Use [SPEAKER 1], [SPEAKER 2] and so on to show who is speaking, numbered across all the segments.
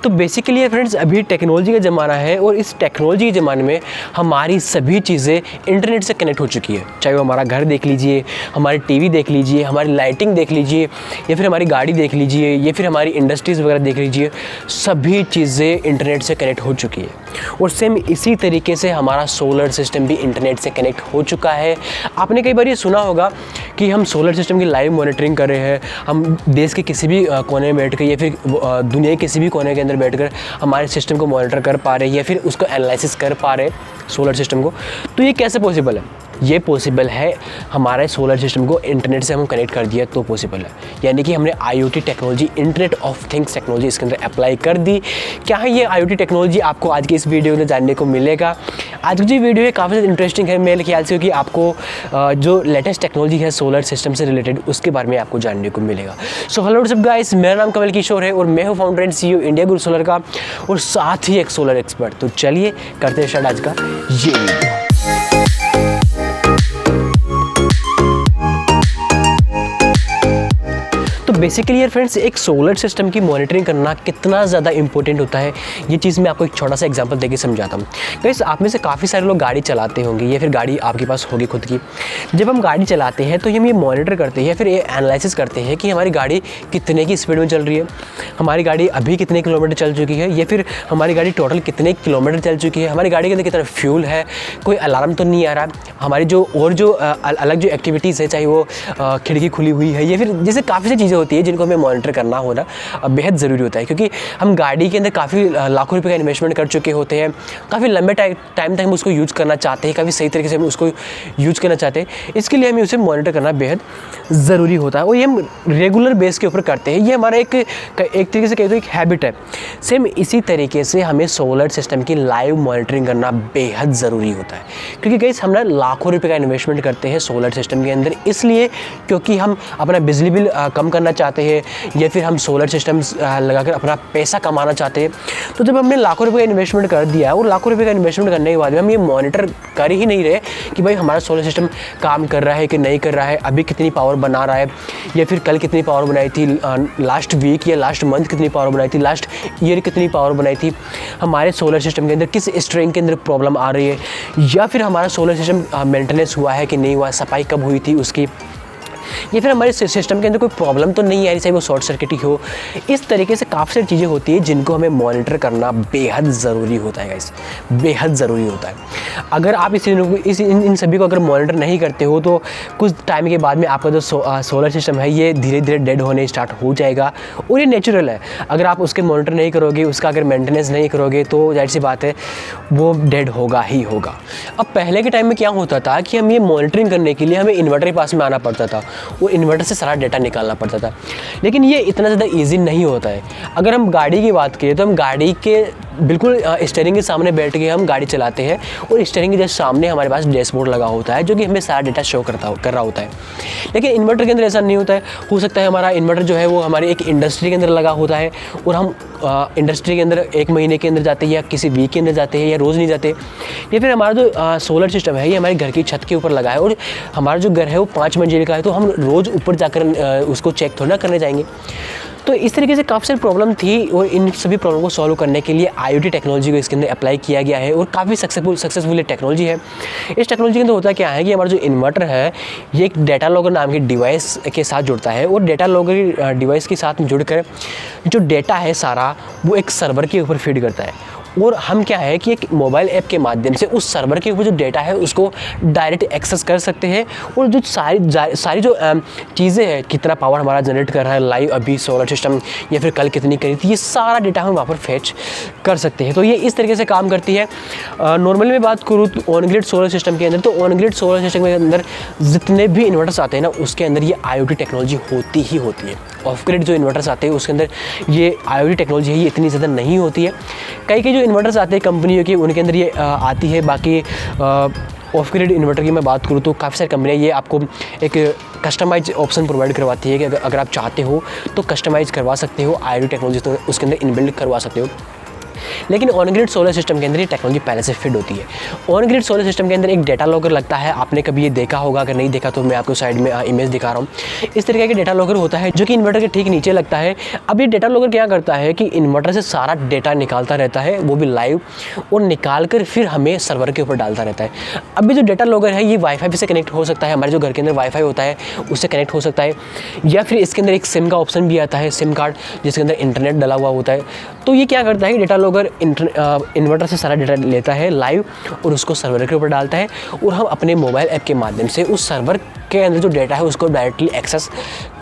[SPEAKER 1] तो basically friends अभी technology का ज़माना है और इस टेक्नोलॉजी के ज़माने में हमारी सभी चीज़ें इंटरनेट से कनेक्ट हो चुकी है। चाहे वो हमारा घर देख लीजिए, हमारी टीवी देख लीजिए, हमारी लाइटिंग देख लीजिए, या फिर हमारी गाड़ी देख लीजिए, या फिर हमारी इंडस्ट्रीज़ वगैरह देख लीजिए, सभी चीज़ें इंटरनेट से कनेक्ट हो चुकी है। और सेम इसी तरीके से हमारा सोलर सिस्टम भी इंटरनेट से कनेक्ट हो चुका है। आपने कई बार ये सुना होगा कि हम सोलर सिस्टम की लाइव मॉनिटरिंग कर रहे हैं। हम देश के किसी भी कोने में बैठ कर या फिर दुनिया के किसी भी कोने के अंदर बैठकर हमारे सिस्टम को मॉनिटर कर पा रहे हैं या फिर उसको एनालिसिस कर पा रहे हैं सोलर सिस्टम को। तो ये कैसे पॉसिबल है? ये पॉसिबल है हमारे सोलर सिस्टम को इंटरनेट से हम कनेक्ट कर दिया तो पॉसिबल है। यानी कि हमने IoT technology, internet of things technology इसके अंदर अप्लाई कर दी। क्या है ये IoT टेक्नोलॉजी? आपको आज की इस वीडियो में जानने को मिलेगा। आज की जो वीडियो है काफ़ी ज़्यादा इंटरेस्टिंग है मेरे ख्याल से, क्योंकि आपको जो लेटेस्ट टेक्नोलॉजी है सोलर सिस्टम से रिलेटेड उसके बारे में आपको जानने को मिलेगा। So hello what's up guys, मेरा नाम कमल किशोर है और मैं हूँ founder and CEO India Guru solar का और साथ ही एक सोलर एक्सपर्ट। तो चलिए करते हैं स्टार्ट आज का ये वीडियो। बेसिकली यार फ्रेंड्स, एक सोलर सिस्टम की मॉनिटरिंग करना कितना ज़्यादा इंपॉर्टेंट होता है ये चीज़ मैं आपको एक छोटा सा एग्जांपल देके समझाता हूँ। गाइस, आप में से काफ़ी सारे लोग गाड़ी चलाते होंगे या फिर गाड़ी आपके पास होगी खुद की। जब हम गाड़ी चलाते हैं तो हम ये मॉनिटर करते हैं या फिर ये एनालिसिस करते हैं कि हमारी गाड़ी कितने की स्पीड में चल रही है, हमारी गाड़ी अभी कितने किलोमीटर चल चुकी है, या फिर हमारी गाड़ी टोटल कितने किलोमीटर चल चुकी है, हमारी गाड़ी के अंदर कितना फ्यूल है, कोई अलार्म तो नहीं आ रहा, हमारी जो अलग जो एक्टिविटीज़ है, चाहे वो खिड़की खुली हुई है या फिर जैसे काफ़ी सारी चीज़ें होती है जिनको हमें मॉनिटर करना होना बेहद ज़रूरी होता है। क्योंकि हम गाड़ी के अंदर काफ़ी लाखों रुपए का इन्वेस्टमेंट कर चुके होते हैं, काफ़ी लंबे टाइम तक हम उसको यूज़ करना चाहते हैं, काफ़ी सही तरीके से हम उसको यूज़ करना चाहते हैं। इसके लिए हमें उसे मॉनिटर करना बेहद ज़रूरी होता है और ये हम रेगुलर बेस के ऊपर करते हैं। ये हमारा एक तरीके से कहें तो एक हैबिट है। सेम इसी तरीके से हमें सोलर सिस्टम की लाइव मॉनिटरिंग करना बेहद ज़रूरी होता है। क्योंकि गाइस, हम ना लाखों रुपए का इन्वेस्टमेंट करते हैं सोलर सिस्टम के अंदर, इसलिए क्योंकि हम अपना बिजली बिल कम करना चाहते हैं या फिर हम सोलर सिस्टम लगाकर अपना पैसा कमाना चाहते हैं। तो जब हमने लाखों रुपए का इन्वेस्टमेंट कर दिया और लाखों रुपए का इन्वेस्टमेंट करने के बाद में हम ये मॉनिटर कर ही नहीं रहे कि भाई हमारा सोलर सिस्टम काम कर रहा है कि नहीं कर रहा है, अभी कितनी पावर बना रहा है या फिर कल कितनी पावर बनाई थी, लास्ट वीक या लास्ट मंथ कितनी पावर बनाई थी, लास्ट ईयर कितनी पावर बनाई थी, हमारे सोलर सिस्टम के अंदर किस स्ट्रिंग के अंदर प्रॉब्लम आ रही है, या फिर हमारा सोलर सिस्टम मेंटेनेंस हुआ है कि नहीं हुआ, सफाई कब हुई थी उसकी, या फिर हमारे सिस्टम के अंदर कोई प्रॉब्लम तो नहीं आ रही, चाहे वो शॉर्ट सर्किट ही हो। इस तरीके से काफ़ी सारी चीज़ें होती है जिनको हमें मॉनिटर करना बेहद ज़रूरी होता है गाइस, बेहद ज़रूरी होता है। अगर आप इन सभी को अगर मॉनिटर नहीं करते हो तो कुछ टाइम के बाद में आपका जो सोलर सिस्टम है ये धीरे धीरे डेड होने स्टार्ट हो जाएगा और ये नेचुरल है। अगर आप उसके मॉनिटर नहीं करोगे, उसका अगर मेंटेनेंस नहीं करोगे तो जाहिर सी बात है वो डेड होगा ही होगा। अब पहले के टाइम में क्या होता था कि हम ये मॉनिटरिंग करने के लिए हमें इन्वर्टर के पास में आना पड़ता था और इन्वर्टर से सारा डेटा निकालना पड़ता था, लेकिन ये इतना ज़्यादा इजी नहीं होता है। अगर हम गाड़ी की बात करें तो हम गाड़ी के बिल्कुल स्टीयरिंग के सामने बैठ के हम गाड़ी चलाते हैं और स्टीयरिंग के जस्ट सामने हमारे पास डैशबोर्ड लगा होता है जो कि हमें सारा डेटा शो कर रहा होता है। लेकिन इन्वर्टर के अंदर ऐसा नहीं होता है। हो सकता है हमारा इन्वर्टर जो है वो हमारी एक इंडस्ट्री के अंदर लगा होता है और हम इंडस्ट्री के अंदर एक महीने के अंदर जाते हैं या किसी वीक के अंदर जाते हैं या रोज़ नहीं जाते। या फिर हमारा जो सोलर सिस्टम है ये हमारे घर की छत के ऊपर लगा है और हमारा जो घर है वो 5 मंजिल का है, तो हम रोज़ ऊपर जाकर उसको चेक थोड़ा ना करने जाएंगे। तो इस तरीके से काफ़ी सारी प्रॉब्लम थी और इन सभी प्रॉब्लम को सॉल्व करने के लिए IoT टेक्नोलॉजी को इसके अंदर अप्लाई किया गया है और काफ़ी सक्सेसफुल टेक्नोलॉजी है। इस टेक्नोलॉजी के अंदर होता क्या है कि हमारा जो इन्वर्टर है ये एक डेटा लॉगर नाम की डिवाइस के साथ जुड़ता है और डेटा लॉगर डिवाइस के साथ जुड़कर जो डेटा है सारा वो एक सर्वर के ऊपर फीड करता है और हम क्या है कि एक मोबाइल ऐप के माध्यम से उस सर्वर के ऊपर जो डेटा है उसको डायरेक्ट एक्सेस कर सकते हैं और जो सारी जो चीज़ें हैं, कितना पावर हमारा जनरेट कर रहा है लाइव अभी सोलर सिस्टम या फिर कल कितनी करी थी, ये सारा डेटा हम वहाँ पर फैच कर सकते हैं। तो ये इस तरीके से काम करती है। नॉर्मली मैं बात करूँ तो ऑन ग्रिड सोलर सिस्टम के अंदर, तो ऑन ग्रिड सोलर सिस्टम के अंदर जितने भी इन्वर्टर्स आते हैं ना उसके अंदर ये IoT टेक्नोलॉजी होती ही होती है। ऑफ ग्रिड जो इन्वर्टर्स आते हैं उसके अंदर ये IoT टेक्नोलॉजी है ये इतनी ज़्यादा नहीं होती है। कई जो इन्वर्टर्स आते हैं कंपनियों के उनके अंदर ये आती है। बाकी ऑफ ग्रिड इन्वर्टर की मैं बात करूँ तो काफ़ी सारी कंपनियाँ ये आपको एक कस्टमाइज ऑप्शन प्रोवाइड करवाती है कि अगर आप चाहते हो तो कस्टमाइज़ करवा सकते हो IoT टेक्नोलॉजी, तो उसके अंदर इनबिल्ड करवा सकते हो। लेकिन ऑन ग्रिड सोलर सिस्टम के अंदर ये टेक्नोलॉजी पहले से फिट होती है। ऑन ग्रिड सोलर सिस्टम के अंदर एक डेटा लॉगर लगता है, आपने कभी ये देखा होगा, अगर नहीं देखा तो मैं आपको साइड में इमेज दिखा रहा हूँ। इस तरीके का डेटा लॉगर होता है जो कि इन्वर्टर के ठीक नीचे लगता है। अब ये डेटा लॉगर क्या करता है कि इन्वर्टर से सारा डेटा निकालता रहता है, वो भी लाइव, और निकाल कर फिर हमें सर्वर के ऊपर डालता रहता है। अभी जो डेटा लॉगर है ये वाईफाई से कनेक्ट हो सकता है, हमारे जो घर के अंदर वाईफाई होता है उससे कनेक्ट हो सकता है, या फिर इसके अंदर एक सिम का ऑप्शन भी आता है, सिम कार्ड जिसके अंदर इंटरनेट डला हुआ होता है। तो ये क्या करता है कि डेटा लॉगर इन्वर्टर से सारा डेटा लेता है लाइव और उसको सर्वर के ऊपर डालता है, और हम अपने मोबाइल ऐप के माध्यम से उस सर्वर के अंदर जो डेटा है उसको डायरेक्टली एक्सेस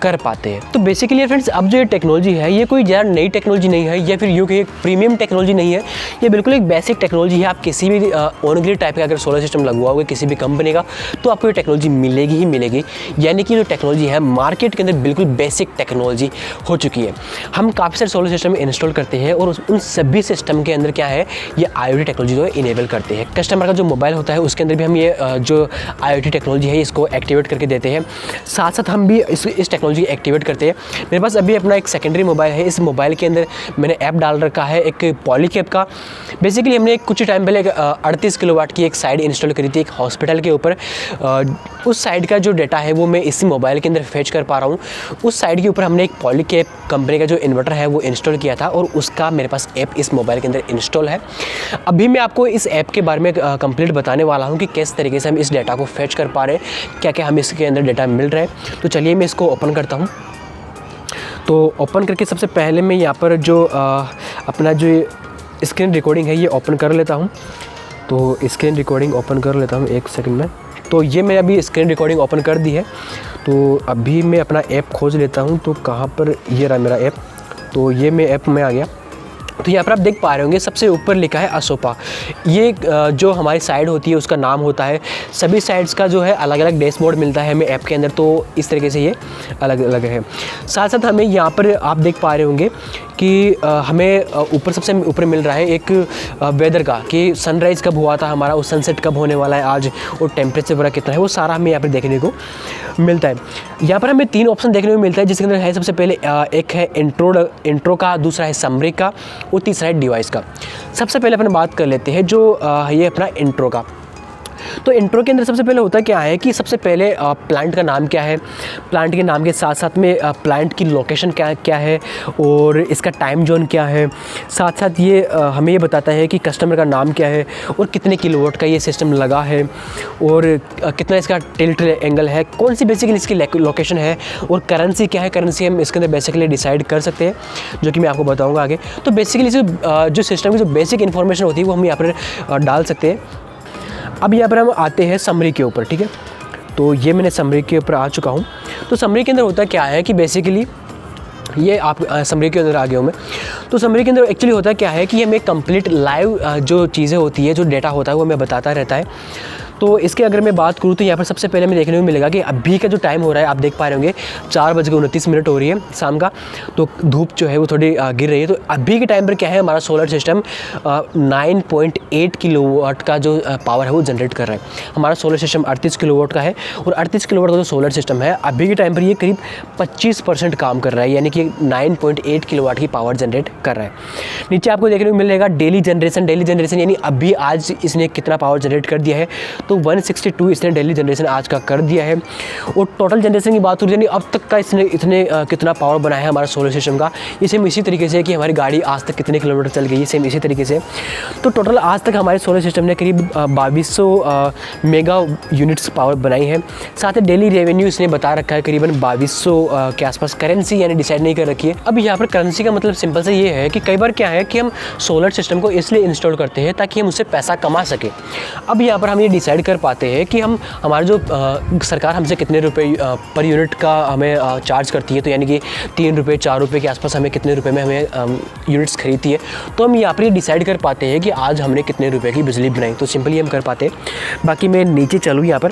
[SPEAKER 1] कर पाते हैं। तो बेसिकली फ्रेंड्स, अब जो ये टेक्नोलॉजी है ये कोई ज़्यादा नई टेक्नोलॉजी नहीं है, या फिर यूँ कि एक प्रीमियम टेक्नोलॉजी नहीं है, ये बिल्कुल एक बेसिक टेक्नोलॉजी है। आप किसी भी ऑन ग्रिड टाइप का अगर सोलर सिस्टम लगवा होगा किसी भी कंपनी का, तो आपको ये टेक्नोलॉजी मिलेगी ही मिलेगी। यानी कि जो टेक्नोलॉजी है मार्केट के अंदर बिल्कुल बेसिक टेक्नोलॉजी हो चुकी है। हम काफ़ी सारे सोलर सिस्टम इंस्टॉल करते हैं और उन सभी सिस्टम के अंदर क्या है, ये IoT टेक्नोलॉजी जो है इनेबल करते हैं। कस्टमर का जो मोबाइल होता है उसके अंदर भी हम ये जो IoT टेक्नोलॉजी है इसको एक्टिवेट करके देते हैं। साथ साथ हम भी इस टेक्नोलॉजी एक्टिवेट करते हैं। मेरे पास अभी अपना एक सेकेंडरी मोबाइल है, इस मोबाइल के अंदर मैंने ऐप डाल रखा है एक पॉलीकैब का। बेसिकली हमने कुछ टाइम पहले 38 किलोवाट की एक साइड इंस्टॉल करी थी एक हॉस्पिटल के ऊपर। उस साइड का जो डेटा है वो मैं इसी मोबाइल के अंदर फेच कर पा रहा हूँ। उस साइड के ऊपर हमने एक पॉलीकैब कंपनी का जो इन्वर्टर है वो इंस्टॉल किया था, और उसका मेरे पास ऐप इस मोबाइल के अंदर इंस्टॉल है। अभी मैं आपको इस ऐप के बारे में कंप्लीट बताने वाला हूँ कि किस तरीके से हम इस डेटा को फेच कर पा रहे हैं, क्या क्या हमें इसके अंदर डेटा मिल रहा है। तो चलिए मैं इसको ओपन करता हूँ। तो ओपन करके सबसे पहले मैं यहाँ पर जो अपना जो स्क्रीन रिकॉर्डिंग है ये ओपन कर लेता हूँ। तो स्क्रीन रिकॉर्डिंग ओपन कर लेता हूँ एक सेकंड में। तो ये मैं अभी स्क्रीन रिकॉर्डिंग ओपन कर दी है। तो अभी मैं अपना ऐप खोज लेता हूँ। तो कहाँ पर, ये रहा मेरा ऐप। तो ये मैं ऐप में आ गया। तो यहाँ पर आप देख पा रहे होंगे सबसे ऊपर लिखा है असोपा। ये जो हमारी साइड होती है उसका नाम होता है। सभी साइड्स का जो है अलग अलग डैशबोर्ड मिलता है हमें ऐप के अंदर, तो इस तरीके से ये अलग अलग है। साथ साथ हमें यहाँ पर आप देख पा रहे होंगे कि हमें ऊपर सबसे ऊपर मिल रहा है एक वेदर का, कि सनराइज़ कब हुआ था हमारा, और सनसेट कब होने वाला है आज, और टेम्परेचर वगैरह कितना है, वो सारा हमें यहाँ पर देखने को मिलता है। यहाँ पर हमें 3 ऑप्शन देखने को मिलता है, जिसके अंदर है सबसे पहले एक है इंट्रो का, दूसरा है समरी का, और तीसरा है डिवाइस का। सबसे पहले अपन बात कर लेते हैं जो ये अपना इंट्रो का। तो इंट्रो के अंदर सबसे पहले होता क्या है कि सबसे पहले प्लांट का नाम क्या है, प्लांट के नाम के साथ साथ में प्लांट की लोकेशन क्या है, और इसका टाइम जोन क्या है। साथ साथ ये हमें ये बताता है कि कस्टमर का नाम क्या है, और कितने किलोवाट का ये सिस्टम लगा है, और कितना इसका टिल्ट एंगल है, कौन सी बेसिकली इसकी लोकेशन है, और करेंसी क्या है। करेंसी हम इसके अंदर बेसिकली डिसाइड कर सकते हैं, जो कि मैं आपको बताऊँगा आगे। तो बेसिकली जो सिस्टम की जो बेसिक इन्फॉर्मेशन होती है वो हम यहाँ पर डाल सकते हैं। अब यहाँ पर हम आते हैं समरी के ऊपर, ठीक है। तो ये मैंने समरी के ऊपर आ चुका हूँ। तो समरी के अंदर होता क्या है कि बेसिकली ये आप समरी के अंदर आ गया हूँ मैं। तो समरी के अंदर एक्चुअली होता क्या है कि हमें कंप्लीट लाइव जो चीज़ें होती है, जो डेटा होता है वो हमें बताता रहता है। तो इसके अगर मैं बात करूँ तो यहाँ पर सबसे पहले हमें देखने को मिलेगा कि अभी का जो टाइम हो रहा है, आप देख पा रहे होंगे 4:29 हो रही है शाम का। तो धूप जो है वो थोड़ी गिर रही है। तो अभी के टाइम पर क्या है, हमारा सोलर सिस्टम 9.8 किलोवाट का जो पावर है वो जनरेट कर रहा है। हमारा सोलर सिस्टम 38 किलोवाट का है, और 38 किलोवाट का जो सोलर सिस्टम है अभी के टाइम पर ये करीब 25% काम कर रहा है, यानी कि 9.8 किलोवाट की पावर जनरेट कर रहा है। नीचे आपको देखने को मिलेगा डेली जनरेशन, यानी अभी आज इसने कितना पावर जनरेट कर दिया है। तो 162 इसने डेली जनरेशन आज का कर दिया है। और टोटल जनरेशन की बात हो रही है, अब तक का इसने इतने कितना पावर बनाया है हमारा सोलर सिस्टम का। ये सेम इसी तरीके से कि हमारी गाड़ी आज तक कितने किलोमीटर चल गई है, सेम इसी तरीके से। तो टोटल आज तक हमारे सोलर सिस्टम ने करीब 2200 मेगा यूनिट्स पावर बनाई है। साथ ही डेली रेवेन्यू इसने बता रखा है करीबन 2200 के आसपास। करेंसी यानी डिसाइड नहीं कर रखी है। अब यहाँ पर करेंसी का मतलब सिंपल से ये है कि कई बार क्या है कि हम सोलर सिस्टम को इसलिए इंस्टॉल करते हैं ताकि हम उससे पैसा कमा सके। अब यहाँ पर हम ये डिसाइड कर पाते हैं कि हम हमारे जो सरकार हमसे कितने रुपए पर यूनिट का हमें चार्ज करती है, तो यानी कि 3 रुपये 4 रुपये के आसपास हमें कितने रुपए में हमें यूनिट्स खरीदती है। तो हम यहाँ पर ये डिसाइड कर पाते हैं कि आज हमने कितने रुपए की बिजली बनाई। तो सिंपली हम कर पाते हैं। बाकी मैं नीचे चलूँ यहाँ पर,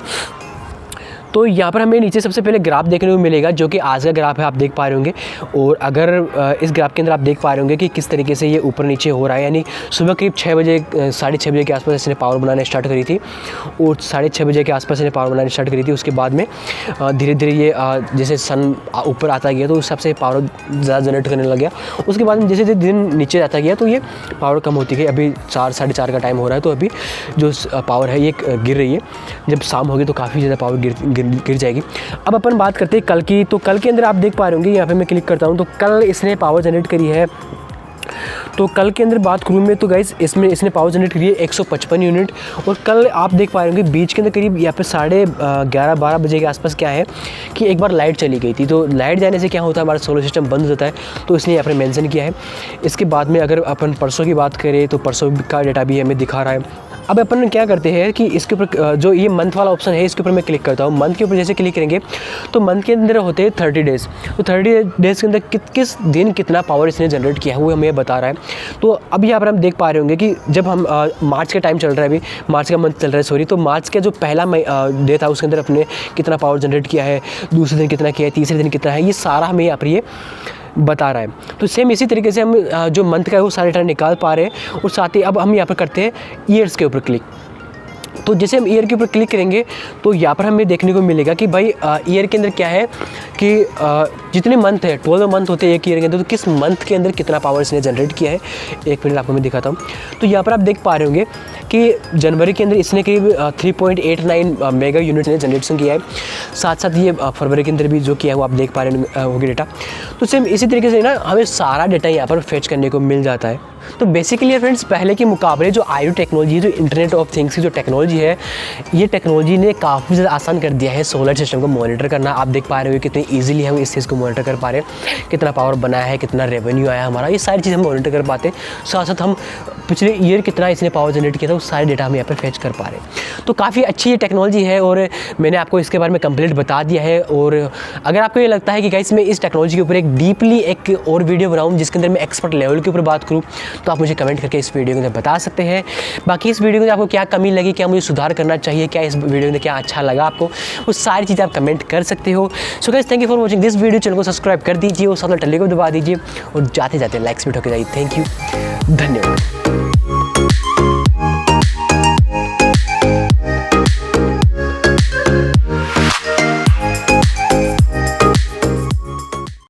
[SPEAKER 1] तो यहाँ पर हमें नीचे सबसे पहले ग्राफ देखने को मिलेगा, जो कि आज का ग्राफ है, आप देख पा रहे होंगे। और अगर इस ग्राफ के अंदर आप देख पा रहे होंगे कि किस तरीके से ये ऊपर नीचे हो रहा है, यानी सुबह करीब 6 बजे 6:30 बजे के आसपास इसने पावर बनाना स्टार्ट करी थी, और 6:30 बजे के आसपास इसने पावर बनाना स्टार्ट करी थी। उसके बाद में धीरे धीरे ये जैसे सन ऊपर आता गया तो उस हिसाब से पावर ज़्यादा जनरेट करने लग गया। उसके बाद में जैसे जैसे दिन नीचे जाता गया तो ये पावर कम होती गई। अभी 4 साढ़े 4 का टाइम हो रहा है, तो अभी जो पावर है ये गिर रही है। जब शाम होगी तो काफ़ी ज़्यादा पावर गिर जाएगी। अब अपन बात करते हैं कल की। तो कल के अंदर आप देख पा रहे होंगे, यहाँ पे मैं क्लिक करता हूँ तो कल इसने पावर जनरेट करी है। तो कल के अंदर बात करूँ मैं तो गाइस इसमें इसने पावर जनरेट करी है 155 यूनिट। और कल आप देख पा रहे होंगे बीच के अंदर करीब यहाँ पे 11:30-12 बजे के आसपास क्या है कि एक बार लाइट चली गई थी। तो लाइट जाने से क्या होता है, हमारा सोलर सिस्टम बंद हो जाता है, तो इसने यहाँ पर मेंशन किया है। इसके बाद में अगर अपन परसों की बात करें तो परसों का डेटा भी हमें दिखा रहा है। अब अपन क्या करते हैं कि इसके ऊपर जो ये मंथ वाला ऑप्शन है इसके ऊपर मैं क्लिक करता हूँ। मंथ के ऊपर जैसे क्लिक करेंगे तो मंथ के अंदर होते हैं 30 डेज़। तो 30 डेज़ के अंदर किस दिन कितना पावर इसने जनरेट किया है वो हमें बता रहा है। तो अब यहाँ पर हम देख पा रहे होंगे कि जब हम मार्च का टाइम चल रहा है, अभी मार्च का मंथ चल रहा है सॉरी, तो मार्च का जो पहला डे था उसके अंदर अपने कितना पावर जनरेट किया है, दूसरे दिन कितना किया है, तीसरे दिन कितना है, ये सारा हमें यहाँ पर ये बता रहा है। तो सेम इसी तरीके से हम जो मंथ का है वो सारे टाइम निकाल पा रहे हैं। और साथ ही अब हम यहाँ पर करते हैं ईयर्स के ऊपर क्लिक। तो जैसे हम ईयर के ऊपर क्लिक करेंगे तो यहाँ पर हमें देखने को मिलेगा कि भाई ईयर के अंदर क्या है कि जितने मंथ है 12 मंथ होते हैं एक ईयर के अंदर, तो किस मंथ के अंदर कितना पावर इसने जनरेट किया है। एक मिनट आपको मैं दिखाता हूँ। तो यहाँ पर आप देख पा रहे होंगे कि जनवरी के अंदर इसने करीब 3.89 मेगा यूनिट ने जनरेशन किया है। साथ साथ ये फरवरी के अंदर भी जो किया है वो आप देख पा रहे होंगे डेटा। तो सेम इसी तरीके से ना हमें सारा डेटा यहाँ पर फेच करने को मिल जाता है। तो बेसिकली फ्रेंड्स पहले के मुकाबले जो IoT टेक्नोलॉजी है, जो इंटरनेट ऑफ थिंग्स की जो टेक्नोलॉजी है, ये टेक्नोलॉजी ने काफ़ी ज़्यादा आसान कर दिया है सोलर सिस्टम को मॉनिटर करना। आप देख पा रहे हो कितनी ईजिली हम इस चीज़ को मॉनिटर कर पा रहे हैं, कितना पावर बनाया है, कितना रेवेन्यू आया हमारा, ये सारी चीज़ हम मॉनिटर कर पाते हैं। साथ साथ हम पिछले ईयर कितना इसने पावर जनरेट किया था वो सारे डेटा हम यहाँ पर फेच कर पा रहे हैं। तो काफ़ी अच्छी ये टेक्नोलॉजी है और मैंने आपको इसके बारे में कंप्लीट बता दिया है। और अगर आपको ये लगता है कि गाइस मैं इस टेक्नोलॉजी के ऊपर एक डीपली एक और वीडियो बनाऊँ जिसके अंदर मैं एक्सपर्ट लेवल के ऊपर बात करूँ, तो आप मुझे कमेंट करके इस वीडियो के अंदर बता सकते हैं। बाकी इस वीडियो में आपको क्या कमी लगी, क्या मुझे सुधार करना चाहिए, क्या इस वीडियो में क्या अच्छा लगा आपको, वो सारी चीज़ें आप कमेंट कर सकते हो। So guys thank you for watching this video. Channel को सब्सक्राइब कर दीजिए और साथ में टल्ले को दबा दीजिए और जाते जाते लाइक्स भी ठोके जाइए। थैंक यू, धन्यवाद।